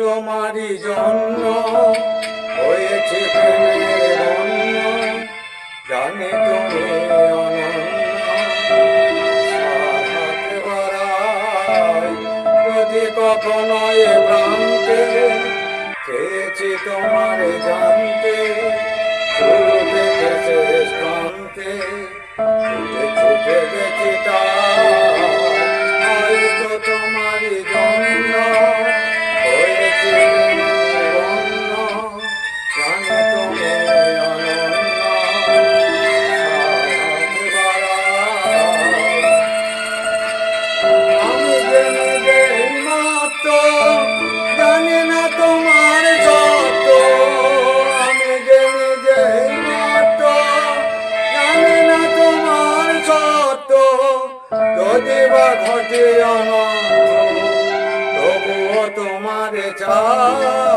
তোমারই জন্য হয়েছে প্রেমের বন্য, জানি তুমি অনন্য। সাহায্য বাড়াই যদি কখনো এ প্রান্তে, চেয়েছি তোমার জানতে শুরু থেকে শেষ প্রান্তে। ছুটে ছুটে গেছি হয়তো তোমারই জন্য হয়েছে প্রেমের বন্য, জানি তুমি অনন্য। সাহায্য বাড়াই আমি যে নিজেই মাত্র, জানি না তোমার যত। আমি যে নিজেই মাত্র, জানি না তোমার যত। যদি বা ঘটে অনর্থ, তবুও তোমার চাই।